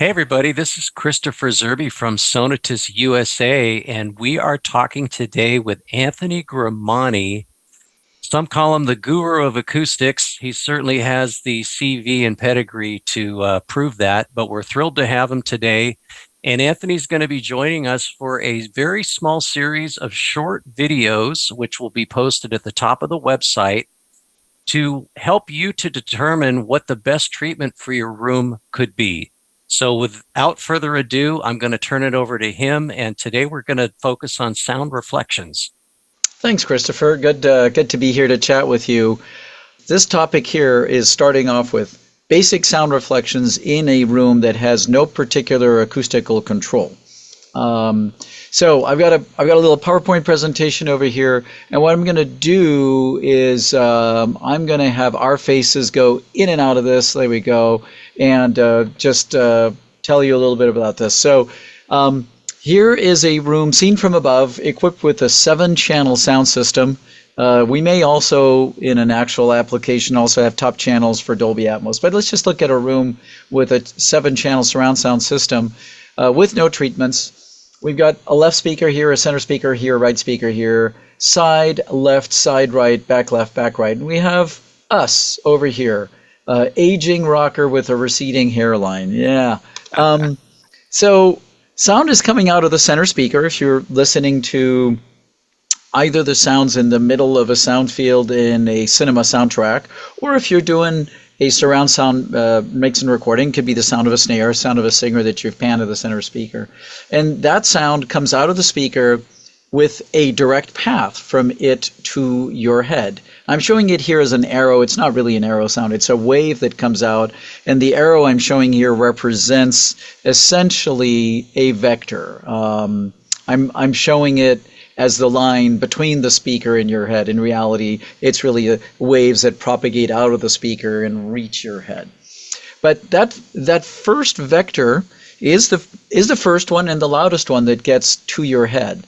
Hey everybody, this is Christopher Zerby from Sonatus USA, and we are talking today with Anthony Grimani. Some call him the guru of acoustics. He certainly has the CV and pedigree to prove that, but we're thrilled to have him today. And Anthony's going to be joining us for a very small series of short videos, which will be posted at the top of the website to help you to determine what the best treatment for your room could be. So without further ado, I'm going to turn it over to him. And today we're going to focus on sound reflections. Thanks, Christopher. Good to be here to chat with you. This topic here is starting off with basic sound reflections in a room that has no particular acoustical control. So I've got a little PowerPoint presentation over here, and what I'm going to do is I'm going to have our faces go in and out of this. There we go, and just tell you a little bit about this. So here is a room seen from above, equipped with a 7-channel sound system. We may also, in an actual application, also have top channels for Dolby Atmos. But let's just look at a room with a 7-channel surround sound system with no treatments. We've got a left speaker here, a center speaker here, right speaker here, side left, side right, back left, back right. And we have us over here, aging rocker with a receding hairline. Yeah. So sound is coming out of the center speaker if you're listening to either the sounds in the middle of a sound field in a cinema soundtrack, or if you're doing a surround sound mix and recording, could be the sound of a snare, sound of a singer that you've panned to the center speaker. And that sound comes out of the speaker with a direct path from it to your head. I'm showing it here as an arrow. It's not really an arrow sound. It's a wave that comes out, and the arrow I'm showing here represents essentially a vector. I'm showing it as the line between the speaker and your head. In reality, it's really waves that propagate out of the speaker and reach your head. But that first vector is the first one and the loudest one that gets to your head.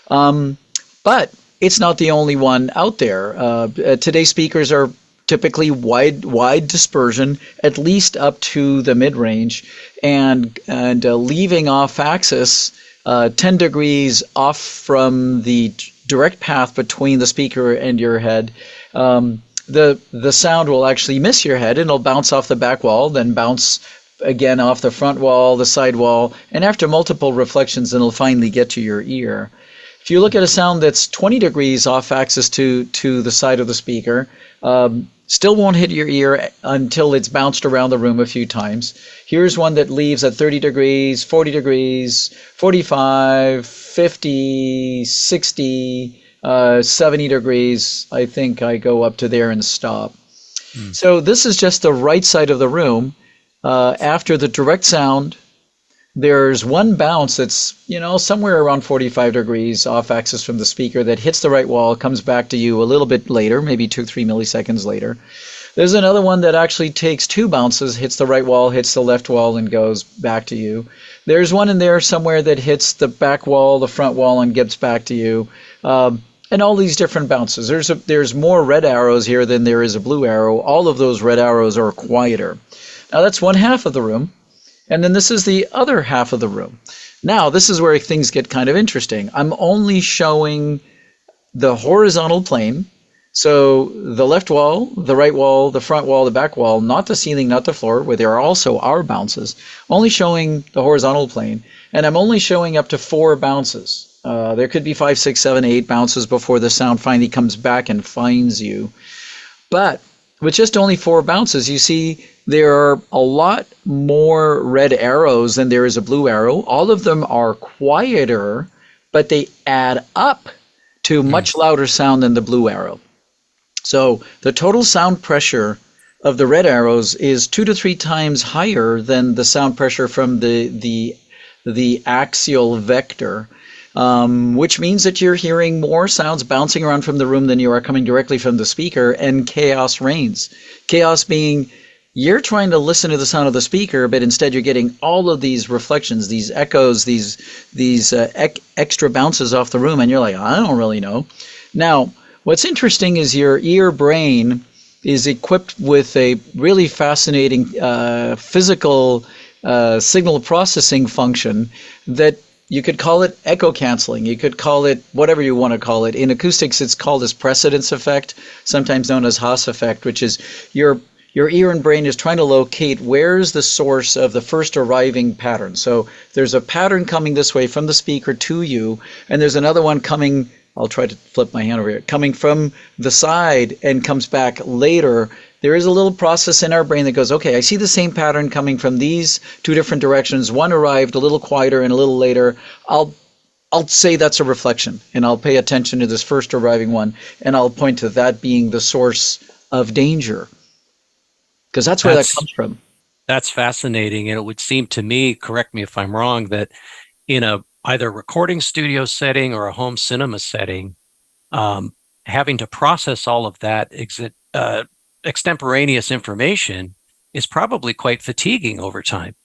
But it's not the only one out there. Today's speakers are typically wide dispersion, at least up to the mid-range, and leaving off axis 10 degrees off from the direct path between the speaker and your head. The sound will actually miss your head, and it'll bounce off the back wall, then bounce again off the front wall, the side wall, and after multiple reflections, it'll finally get to your ear. If you look at a sound that's 20 degrees off axis to the side of the speaker, still won't hit your ear until it's bounced around the room a few times. Here's one that leaves at 30 degrees, 40 degrees, 45, 50, 60, 70 degrees. I think I go up to there and stop. So this is just the right side of the room. After the direct sound, there's one bounce that's, somewhere around 45 degrees off axis from the speaker that hits the right wall, comes back to you a little bit later, maybe 2-3 milliseconds later. There's another one that actually takes 2 bounces, hits the right wall, hits the left wall, and goes back to you. There's one in there somewhere that hits the back wall, the front wall, and gets back to you. And all these different bounces. There's more red arrows here than there is a blue arrow. All of those red arrows are quieter. Now that's one half of the room. And then this is the other half of the room. Now, this is where things get kind of interesting. I'm only showing the horizontal plane. So the left wall, the right wall, the front wall, the back wall, not the ceiling, not the floor, where there also are bounces. Only showing the horizontal plane. And I'm only showing up to 4 bounces. There could be 5, 6, 7, 8 bounces before the sound finally comes back and finds you. But with just only 4 bounces, you see there are a lot more red arrows than there is a blue arrow. All of them are quieter, but they add up to much louder sound than the blue arrow. So the total sound pressure of the red arrows is 2 to 3 times higher than the sound pressure from the axial vector. Which means that you're hearing more sounds bouncing around from the room than you are coming directly from the speaker, and chaos reigns. Chaos being you're trying to listen to the sound of the speaker, but instead you're getting all of these reflections, these echoes, these extra bounces off the room, and you're like, I don't really know. Now, what's interesting is your ear brain is equipped with a really fascinating physical signal processing function that you could call it echo canceling. You could call it whatever you want to call it. In acoustics, it's called as precedence effect, sometimes known as Haas effect, which is your ear and brain is trying to locate where's the source of the first arriving pattern. So there's a pattern coming this way from the speaker to you, and there's another one coming, I'll try to flip my hand over here, coming from the side and comes back later. There is a little process in our brain that goes, okay, I see the same pattern coming from these two different directions. One arrived a little quieter and a little later. I'll say that's a reflection, and I'll pay attention to this first arriving one, and I'll point to that being the source of danger, because that's where that comes from. That's fascinating. And it would seem to me, correct me if I'm wrong, that in a either recording studio setting or a home cinema setting, having to process all of that extemporaneous information is probably quite fatiguing over time.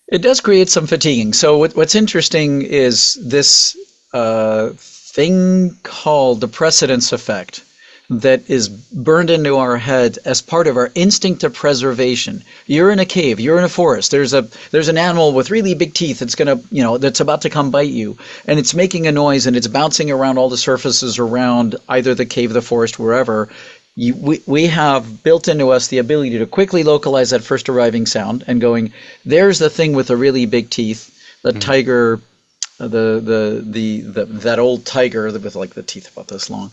It does create some fatiguing. So what's interesting is this thing called the precedence effect that is burned into our head as part of our instinct of preservation. You're in a cave, you're in a forest, there's an animal with really big teeth that's about to come bite you, and it's making a noise and it's bouncing around all the surfaces around either the cave, the forest, wherever. We have built into us the ability to quickly localize that first arriving sound and going, there's the thing with the really big teeth, the tiger, that old tiger with like the teeth about this long.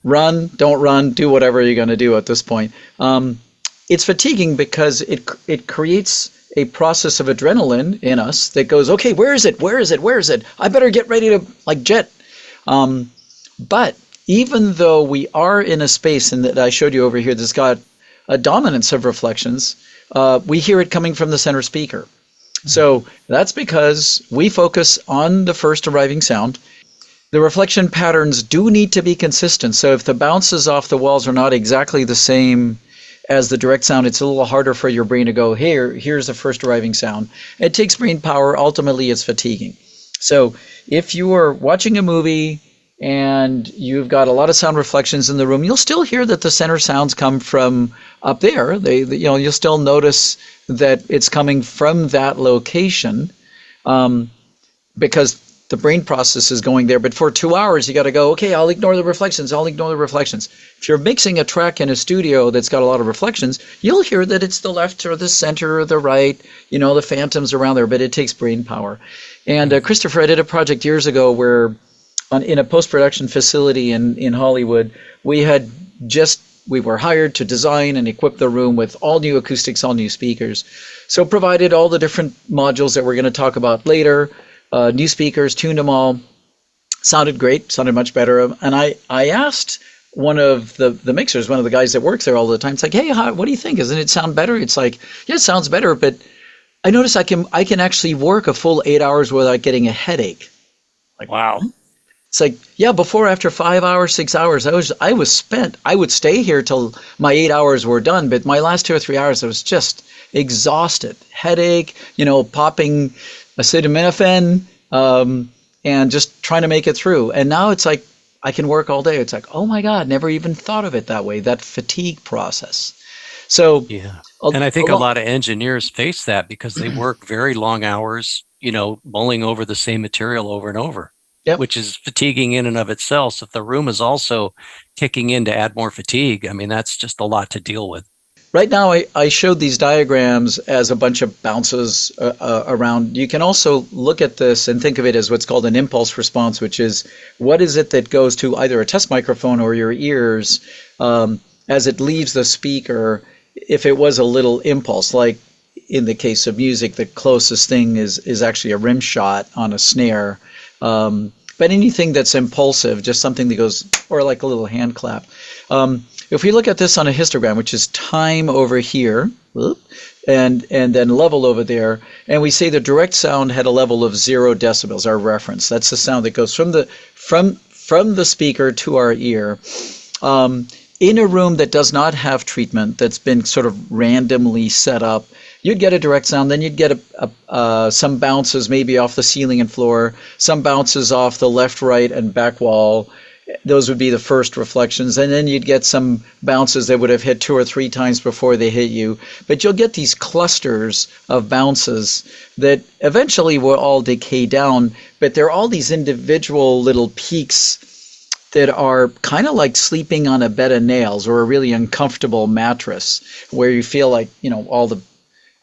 Run, don't run, do whatever you're going to do at this point. It's fatiguing because it creates a process of adrenaline in us that goes, okay, where is it? Where is it? Where is it? I better get ready to jet. But even though we are in a space, and that I showed you over here, that's got a dominance of reflections, we hear it coming from the center speaker. So that's because we focus on the first arriving sound. The reflection patterns do need to be consistent. So if the bounces off the walls are not exactly the same as the direct sound, it's a little harder for your brain to go, here's the first arriving sound. It takes brain power. Ultimately, it's fatiguing. So if you are watching a movie and you've got a lot of sound reflections in the room, you'll still hear that the center sounds come from up there. You'll still notice that it's coming from that location, because the brain process is going there. But for 2 hours, you got to go, okay, I'll ignore the reflections. I'll ignore the reflections. If you're mixing a track in a studio that's got a lot of reflections, you'll hear that it's the left or the center or the right, the phantoms around there, but it takes brain power. And Christopher, I did a project years ago where in a post-production facility in Hollywood, we were hired to design and equip the room with all new acoustics, all new speakers. So provided all the different modules that we're going to talk about later, new speakers, tuned them all, sounded great, sounded much better. And I asked one of the mixers, one of the guys that works there all the time, it's like, hey, what do you think? Doesn't it sound better? It's like, yeah, it sounds better, but I noticed I can actually work a full 8 hours without getting a headache. Like, wow. It's like, yeah, before, after 5 hours, 6 hours, I was spent. I would stay here till my 8 hours were done, but my last 2 or 3 hours, I was just exhausted. Headache, popping acetaminophen, and just trying to make it through. And now it's like, I can work all day. It's like, oh my God, never even thought of it that way, that fatigue process. So, yeah. And I think a lot of engineers face that because they work very long hours, mulling over the same material over and over. Yep. Which is fatiguing in and of itself. So if the room is also kicking in to add more fatigue, I mean, that's just a lot to deal with. Right now, I showed these diagrams as a bunch of bounces around. You can also look at this and think of it as what's called an impulse response, which is what is it that goes to either a test microphone or your ears as it leaves the speaker. If it was a little impulse, like in the case of music, the closest thing is actually a rim shot on a snare. But anything that's impulsive, just something that goes, or like a little hand clap. If we look at this on a histogram, which is time over here, and then level over there, and we say the direct sound had a level of 0 decibels, our reference. That's the sound that goes from the speaker to our ear. In a room that does not have treatment, that's been sort of randomly set up, you'd get a direct sound, then you'd get some bounces maybe off the ceiling and floor, some bounces off the left, right, and back wall, Those would be the first reflections, and then you'd get some bounces that would have hit 2 or 3 times before they hit you. But you'll get these clusters of bounces that eventually will all decay down, but they're all these individual little peaks that are kind of like sleeping on a bed of nails or a really uncomfortable mattress where you feel like,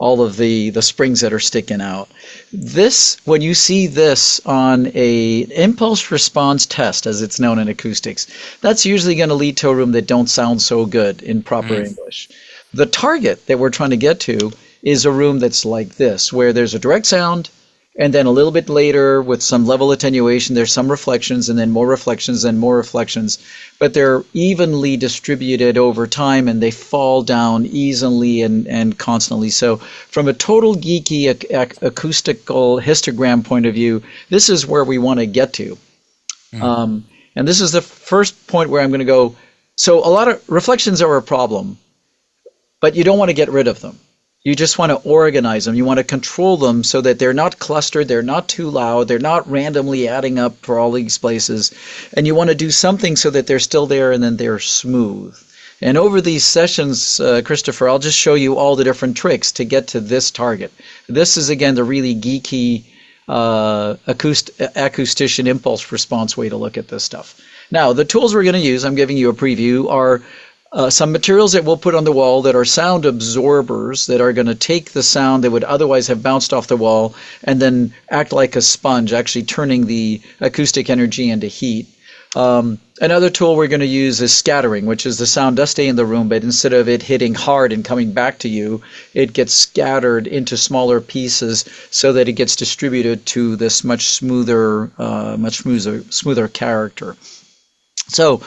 all of the springs that are sticking out. This, when you see this on a impulse response test, as it's known in acoustics, that's usually going to lead to a room that don't sound so good in proper Mm. English. The target that we're trying to get to is a room that's like this, where there's a direct sound, and then a little bit later, with some level attenuation, there's some reflections, and then more reflections, and more reflections. But they're evenly distributed over time, and they fall down easily and constantly. So, from a total geeky acoustical histogram point of view, this is where we want to get to. Mm. And this is the first point where I'm going to go. So, a lot of reflections are a problem, but you don't want to get rid of them. You just want to organize them. You want to control them so that they're not clustered, they're not too loud, they're not randomly adding up for all these places. And you want to do something so that they're still there and then they're smooth. And over these sessions, Christopher, I'll just show you all the different tricks to get to this target. This is, again, the really geeky acoustician impulse response way to look at this stuff. Now, the tools we're going to use, I'm giving you a preview, are some materials that we'll put on the wall that are sound absorbers that are going to take the sound that would otherwise have bounced off the wall and then act like a sponge, actually turning the acoustic energy into heat. Another tool we're going to use is scattering, which is the sound does stay in the room, but instead of it hitting hard and coming back to you, it gets scattered into smaller pieces so that it gets distributed to this much smoother character. So,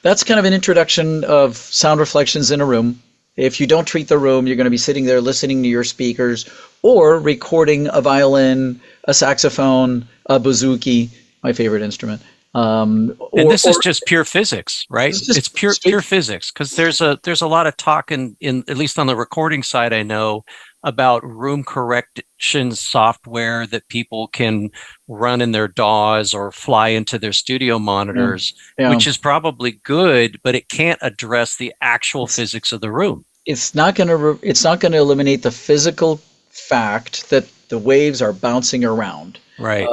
that's kind of an introduction of sound reflections in a room. If you don't treat the room, you're going to be sitting there listening to your speakers or recording a violin, a saxophone, a bouzouki, my favorite instrument. And this is just pure physics, right? It's pure physics, because there's a lot of talk in at least on the recording side, I know, about room correction software that people can run in their DAWs or fly into their studio monitors, Yeah. which is probably good, but it can't address the actual physics of the room. It's not going to eliminate the physical fact that the waves are bouncing around. Right.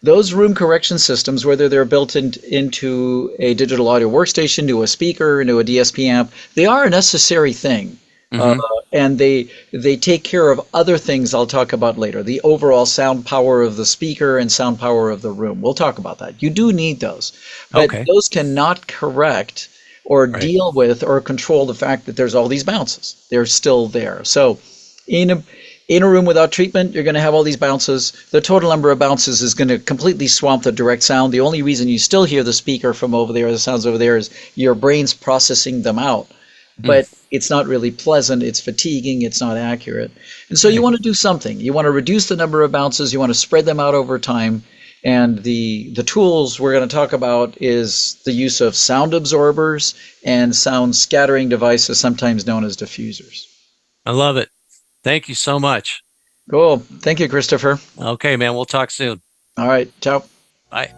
Those room correction systems, whether they're built into a digital audio workstation, to a speaker, into a DSP amp, they are a necessary thing. Mm-hmm. And they take care of other things I'll talk about later. The overall sound power of the speaker and sound power of the room. We'll talk about that. You do need those. But Okay. those cannot correct or deal with or control the fact that there's all these bounces. They're still there. So in a room without treatment, you're going to have all these bounces. The total number of bounces is going to completely swamp the direct sound. The only reason you still hear the speaker from over there, the sounds over there, is your brain's processing them out. But it's not really pleasant, it's fatiguing, it's not accurate. And so you want to do something. You want to reduce the number of bounces, you want to spread them out over time. And the tools we're going to talk about is the use of sound absorbers and sound scattering devices, sometimes known as diffusers. I love it. Thank you so much. Cool. Thank you, Christopher. Okay, man. We'll talk soon. All right. Ciao. Bye.